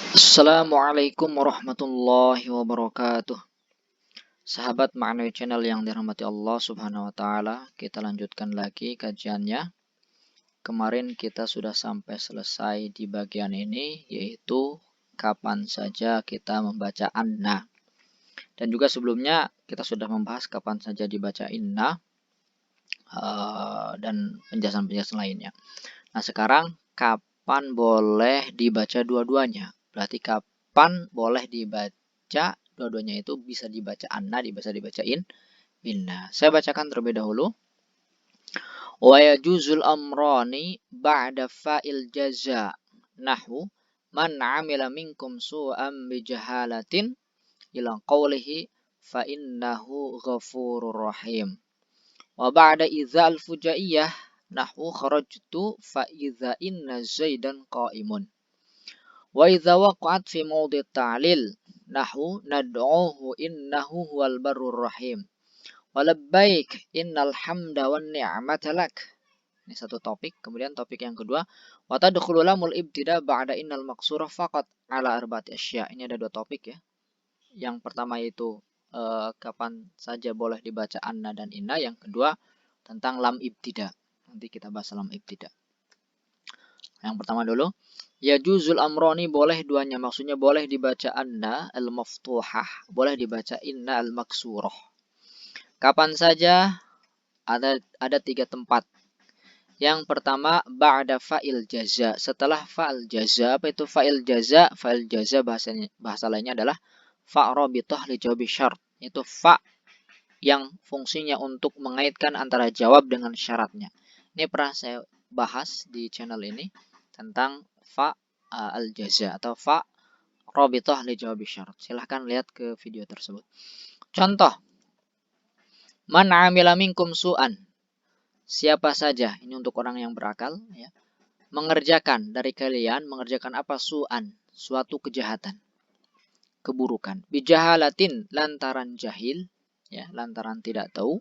Assalamualaikum warahmatullahi wabarakatuh. Sahabat Ma'nawi Channel yang dirahmati Allah Subhanahu wa taala, kita lanjutkan lagi kajiannya. Kemarin kita sudah sampai selesai di bagian ini, yaitu kapan saja kita membaca anna. Dan juga sebelumnya kita sudah membahas kapan saja dibaca inna dan penjelasan-penjelasan lainnya. Nah, sekarang kapan boleh dibaca dua-duanya? Berarti kapan boleh dibaca dua-duanya, itu bisa dibaca anna, bisa dibacain inna. Saya bacakan terlebih dahulu. Wa yajuzul amrani ba'da fa'il jaza nahu man 'amila minkum su'an bijahalatin ila qawlihi fa innahu ghafurur rahim. Wa ba'da idzal fujaiyah nahu kharajtu fa idza inna zaidan qa'imun. Wa idza waqa'at fi mawdi' ta'lil nahu nad'uhu innahu huwal barrur rahim. Wa labbaik innal hamda wan ni'mata lak. Ini satu topik. Kemudian topik yang kedua, wa tadkhulu lamul ibtida ba'da innal maqsurah faqat ala arba'ati asya. Ini ada dua topik ya. Yang pertama itu kapan saja boleh dibaca anna dan inna. Yang kedua tentang lam ibtida. Nanti kita bahas lam ibtida. Yang pertama dulu, ya juzul amroni, boleh duanya, maksudnya boleh dibaca anna al-maftuhah, boleh dibaca inna al-maksurah. Kapan saja? Ada tiga tempat. Yang pertama ba'da fa'il jaza, setelah fa'il jaza. Apa itu fa'il jaza? Fa'il jaza bahasa lainnya adalah fa' rabithah li jawabi syart. Itu fa' yang fungsinya untuk mengaitkan antara jawab dengan syaratnya. Ini pernah saya bahas di channel ini tentang fa al-jaza atau fa rabithah li jawabi syarat. Silahkan lihat ke video tersebut. Contoh, man 'amila minkum su'an. Siapa saja, ini untuk orang yang berakal ya, mengerjakan dari kalian, mengerjakan apa? Su'an, suatu kejahatan, keburukan. Bijahalatin, lantaran jahil ya, lantaran tidak tahu.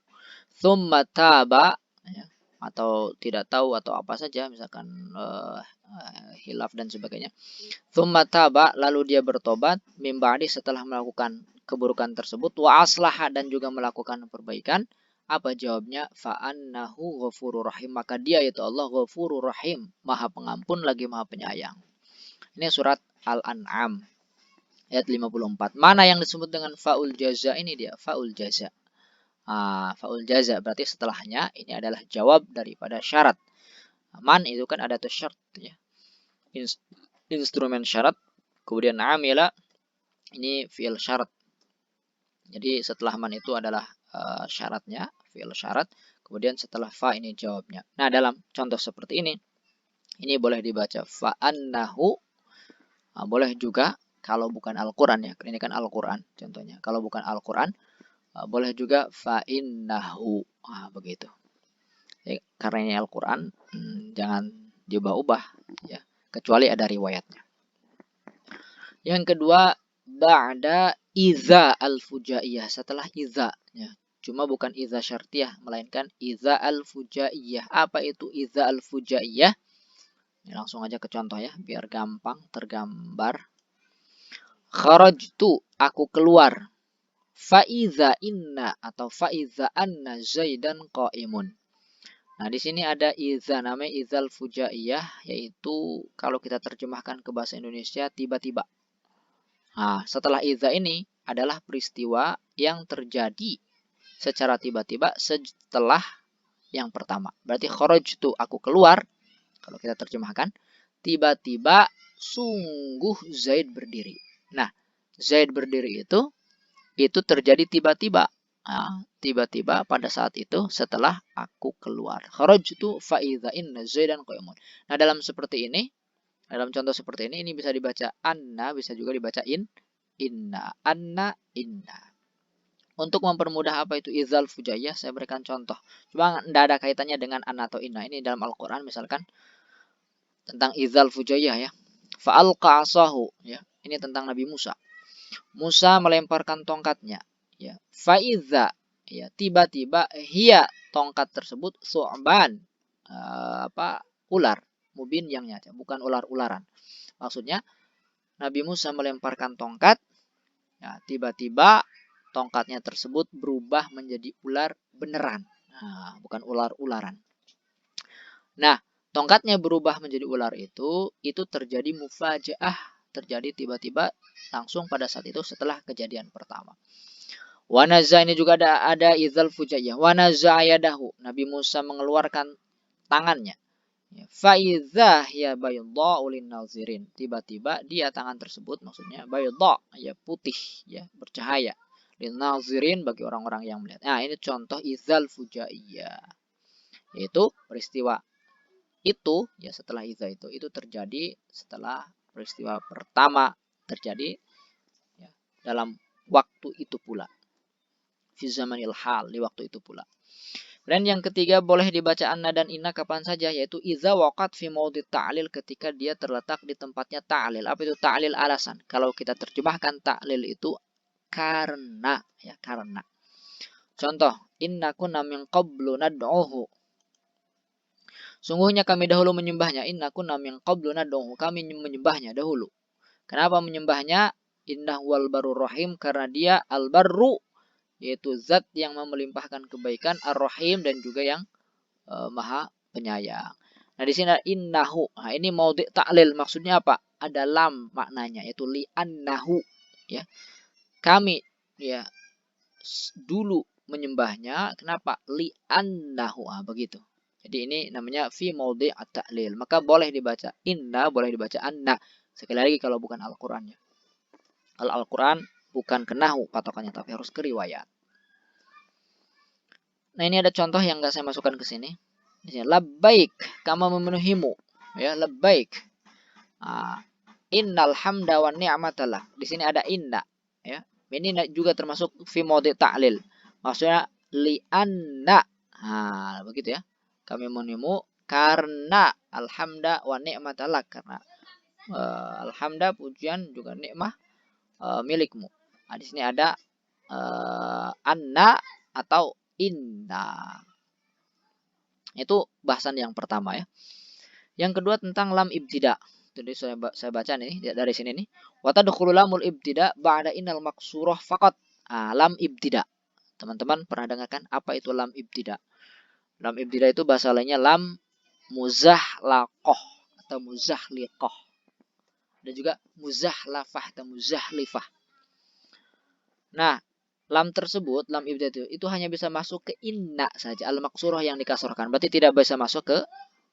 Tsumma taba ya, atau tidak tahu atau apa saja, misalkan hilaf dan sebagainya. Tsumma taba, lalu dia bertobat, mim ba'di, setelah melakukan keburukan tersebut, wa aslaha, dan juga melakukan perbaikan. Apa jawabnya? Fa annahu ghafurur rahim, maka dia itu Allah ghafurur rahim, maha pengampun lagi maha penyayang. Ini surat Al-An'am ayat 54. Mana yang disebut dengan faul jaza? Ini dia faul jaza. Faul jaza berarti setelahnya ini adalah jawab daripada syarat. Man itu kan ada tuh syarat ya, instrumen syarat. Kemudian amila ini fi'il syarat. Jadi setelah man itu adalah syaratnya, fi'il syarat. Kemudian setelah fa ini jawabnya. Nah, dalam contoh seperti ini boleh dibaca fa annahu. Boleh juga kalau bukan Al-Quran ya. Ini kan Al-Quran contohnya. Kalau bukan Al-Quran, boleh juga fa innahu. Begitu. Ya, karena ini Al-Quran, jangan diubah-ubah ya, kecuali ada riwayatnya. Yang kedua, ba'da iza al-fujaiyah, setelah iza ya. Cuma bukan iza syartiyah, melainkan iza al-fujaiyah. Apa itu iza al-fujaiyah? Ini langsung aja ke contoh ya, biar gampang tergambar. Kharajtu, aku keluar. Faiza inna atau faiza anna zaidan qaimun. Nah, di sini ada iza, namanya izal fujaiyah, yaitu kalau kita terjemahkan ke bahasa Indonesia tiba-tiba. Nah, setelah iza ini adalah peristiwa yang terjadi secara tiba-tiba setelah yang pertama. Berarti kharajtu, aku keluar. Kalau kita terjemahkan, tiba-tiba sungguh Zaid berdiri. Nah, Zaid berdiri itu terjadi tiba-tiba. Tiba-tiba pada saat itu setelah aku keluar. Kharajtu fa idza inna Zaidan qa'imun. Nah, dalam contoh seperti ini bisa dibaca anna, bisa juga dibaca inna. Anna, inna. Untuk mempermudah apa itu izal fujaiyah, saya berikan contoh. Cuma tidak ada kaitannya dengan anna atau inna. Ini dalam Al-Quran misalkan tentang izal fujaiyah ya. Fa'alqa asahu ya. Ini tentang Nabi Musa. Musa melemparkan tongkatnya ya. Faiza ya, tiba-tiba hiya, tongkat tersebut, su'ban, ular, mubin yang nyata, bukan ular-ularan. Maksudnya Nabi Musa melemparkan tongkat, ya, tiba-tiba tongkatnya tersebut berubah menjadi ular beneran. Nah, bukan ular-ularan. Nah, tongkatnya berubah menjadi ular itu terjadi mufajaah, terjadi tiba-tiba langsung pada saat itu setelah kejadian pertama. Wanaza ini juga ada idzal fujaiyah. Wanaza yadahu. Nabi Musa mengeluarkan tangannya. Faidza ya bayadha'u lin-nazirin. Tiba-tiba dia tangan tersebut maksudnya bayadha, ya putih, ya bercahaya. Lin-nazirin bagi orang-orang yang melihat. Nah, ini contoh idzal fujaiyah. Yaitu peristiwa itu ya setelah idza itu terjadi setelah peristiwa pertama terjadi ya, dalam waktu itu pula. Fi zamanil hal, di waktu itu pula. Dan yang ketiga boleh dibaca anna dan inna kapan saja, yaitu idza waqat fi maudhi ta'lil, ketika dia terletak di tempatnya ta'lil. Apa itu ta'lil? Alasan. Kalau kita terjemahkan ta'lil itu karena, ya karena. Contoh, inna kunna min qablu nad'uhu. Sungguhnya kami dahulu menyembahnya. Inna kunna min qablu nad'uhu. Kami menyembahnya dahulu. Kenapa menyembahnya? Innahu wal barur rahim, karena dia al-barru, yaitu zat yang melimpahkan kebaikan, ar-rahim, dan juga yang maha penyayang. Nah, di sini innahu. Nah, ini maudhi' ta'lil, maksudnya apa? Ada lam maknanya, yaitu li'annahu, ya. Kami ya dulu menyembahnya, kenapa? Li'annahu. Ah, begitu. Jadi ini namanya fi maudhi' at-ta'lil. Maka boleh dibaca inna, boleh dibaca anna. Sekali lagi kalau bukan Al-Qur'annya. Kalau Al-Qur'an bukan ke nahwu patokannya, tapi harus ke riwayat. Nah, ini ada contoh yang enggak saya masukkan ke sini. Di sini labbaik, kama memenuhimu. Ya, labbaik. Innal hamda wan ni'matallah. Di sini ada inna, ya. Ini juga termasuk fi maudhi' ta'lil. Maksudnya li anna. Nah, begitu ya. Kami memenuhimu karena alhamda wa ni'matallah, karena alhamda pujian juga nikmah milikmu. Nah, di sini ada anna atau inna. Itu bahasan yang pertama ya. Yang kedua tentang lam ibtida. Jadi saya baca nih dari sini nih. Wa tadkhulu lamul ibtida ba'da innal maqsurah faqat. Lam ibtida. Teman-teman pernah dengarkan apa itu lam ibtida? Lam ibtida itu bahasa lainnya lam muzahlaqah atau muzahliqah. Dan juga muzahlafah atau muzahlifah. Nah, lam tersebut, lam ibtida itu hanya bisa masuk ke inna saja, al-maqsurah yang dikasurkan. Berarti tidak bisa masuk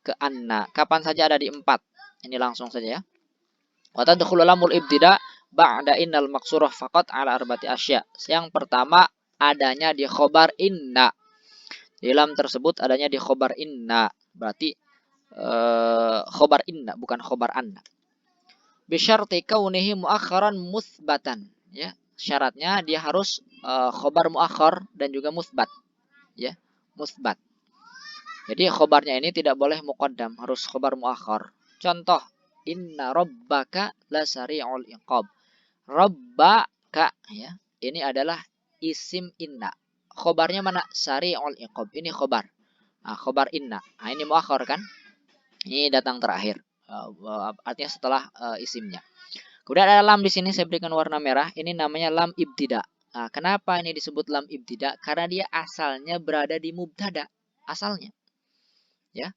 ke anna. Kapan saja ada di 4. Ini langsung saja ya. Wa tadkhulu lamul ibtida ba'da innal maqsurah faqat ala arba'ati asya. Yang pertama adanya di khobar inna. Di lam tersebut adanya di khobar inna. Berarti khobar inna bukan khobar anna. Bi syarti kaunihi muakharan mutsbatan, ya. Syaratnya dia harus khobar muakhar dan juga musbat, ya, musbat. Jadi khobarnya ini tidak boleh muqaddam, harus khobar muakhar. Contoh, inna rabbaka lasari'ul iqab. Rabbaka, ya, ini adalah isim inna. Khobarnya mana? Sari'ul iqab. Ini khobar. Nah, khobar inna. Nah, ini muakhar kan? Ini datang terakhir. Artinya setelah isimnya. Kemudian ada lam di sini saya berikan warna merah. Ini namanya lam ibtida. Nah, kenapa ini disebut lam ibtida? Karena dia asalnya berada di mubtada, asalnya. Ya.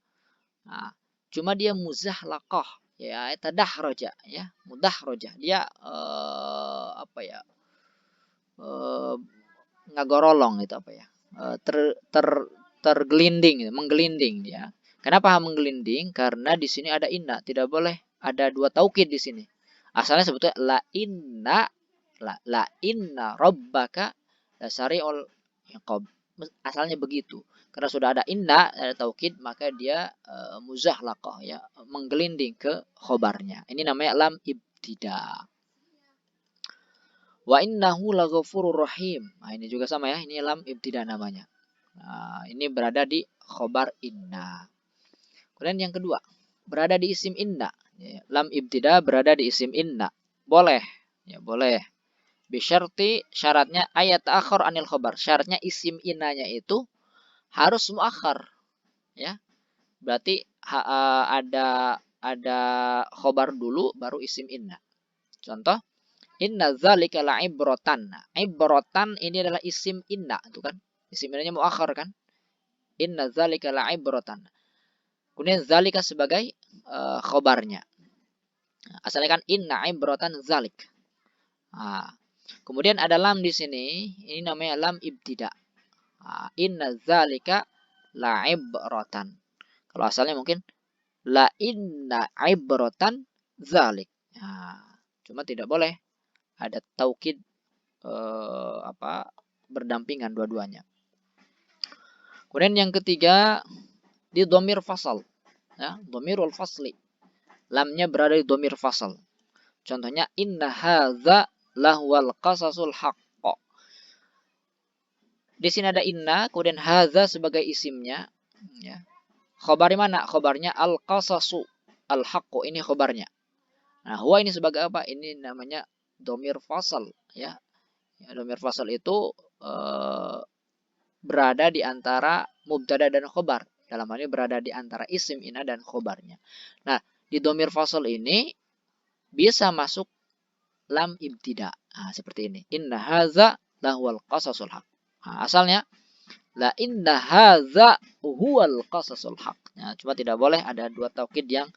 Nah, cuma dia muzahlaqah, ya, tadahraja, ya, mudahraja. Dia apa ya? Ngagorolong itu apa ya? Tergelinding, menggelinding dia. Kenapa menggelinding? Karena di sini ada inna, tidak boleh ada dua taukid di sini. Asalnya sebetulnya la inna rabbaka lasari'ul iqab. Asalnya begitu. Karena sudah ada inna, ada taukid, maka dia muzahlaqah, ya, menggelinding ke khobarnya. Ini namanya lam ibtida. Wa innahu laghafurur rahim. Nah, ini juga sama ya, ini lam ibtida namanya. Nah, ini berada di khobar inna. Kemudian yang kedua, berada di isim inna. Ya, lam ibtida berada di isim inna. Boleh, ya boleh. Bisyarti, syaratnya ayat akhir anil khobar. Syaratnya isim innanya itu harus muakhar, ya. Berarti ada khobar dulu baru isim inna. Contoh, inna dzalika la'ibratan. Nah, ibratan ini adalah isim inna, itu kan. Isim innanya muakhar kan. Inna dzalika la'ibratan. Kemudian dzalika sebagai khobarnya. Asalnya kan inna ibratan dzalik. Nah, kemudian ada lam di sini, ini namanya lam ibtida. Nah, inna dzalika la'ibratan. Kalau asalnya mungkin la inna ibratan dzalik. Nah, cuma tidak boleh ada taukid berdampingan dua-duanya. Kemudian yang ketiga di dhamir fasal, ya, dhamirul fasli. Lamnya berada di dhamir fasal. Contohnya inna hadza lahwal qasasul haqq. Di sini ada inna, kemudian hadza sebagai isimnya, ya. Khobar mana? Khobarnya al-qasasu, al-haqqu, ini khobarnya. Nah, huwa ini sebagai apa? Ini namanya dhamir fasal, ya. Ya, dhamir fasal itu berada di antara mubtada dan khobar. Dalam hal ini berada di antara isim inna dan khobarnya. Nah, di dhamir fasal ini bisa masuk lam ibtida. Nah, seperti ini. Inna hadza lahwal qasasul haq. Nah, asalnya la inna hadza huwal qasasul haq. Nah, cuma tidak boleh ada dua taukid yang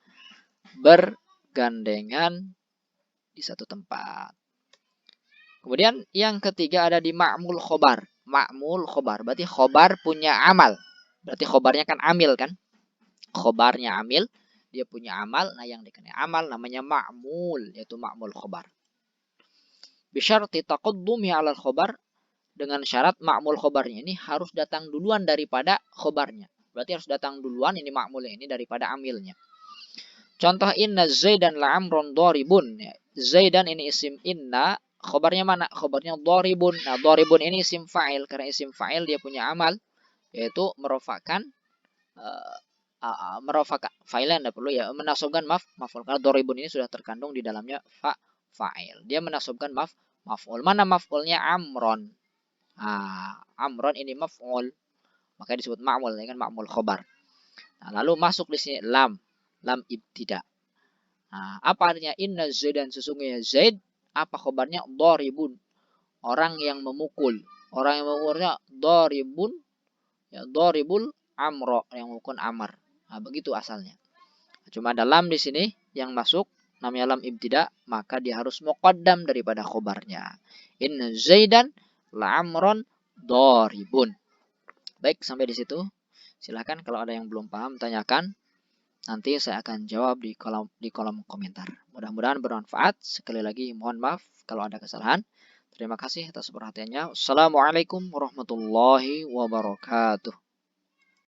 bergandengan di satu tempat. Kemudian yang ketiga ada di ma'mul khobar. Ma'mul khobar berarti khobar punya amal. Berarti khobarnya kan amil kan? Khobarnya amil, dia punya amal. Nah, yang dikenai amal namanya ma'mul, yaitu ma'mul khobar. Bisyarti taqaddumi 'alal khobar, dengan syarat ma'mul khobarnya ini harus datang duluan daripada khobarnya. Berarti harus datang duluan ini ma'mulnya ini daripada amilnya. Contoh inna zaidan la'amron doribun. Zaidan ini isim inna, khobarnya mana? Khobarnya doribun. Nah, doribun ini isim fa'il. Karena isim fa'il dia punya amal, yaitu merofakkan fa'ilan tidak perlu ya, menasabkan maf'ul. Karena doribun ini sudah terkandung di dalamnya fa'il. Dia menasabkan maf'ul. Mana maf'ulnya? Amron. Amron ini maf'ul, maka disebut ma'mul, ya kan, ma'mul khobar. Nah, lalu masuk di sini lam ibtida. Nah, apa artinya inna zaidan, sesungguhnya zaid, apa khobarnya? Doribun, orang yang memukul. Orang yang memukulnya doribun, ya, doribul amro, yang memukul amar. Nah, begitu asalnya. Cuma ada lam di sini yang masuk, namanya lam ibtida, maka dia harus muqaddam daripada khobarnya. Inna zaidan la'amron doribun. Baik, sampai di situ. Silahkan kalau ada yang belum paham, tanyakan. Nanti saya akan jawab di kolom komentar. Mudah-mudahan bermanfaat. Sekali lagi mohon maaf kalau ada kesalahan. Terima kasih atas perhatiannya. Assalamualaikum warahmatullahi wabarakatuh.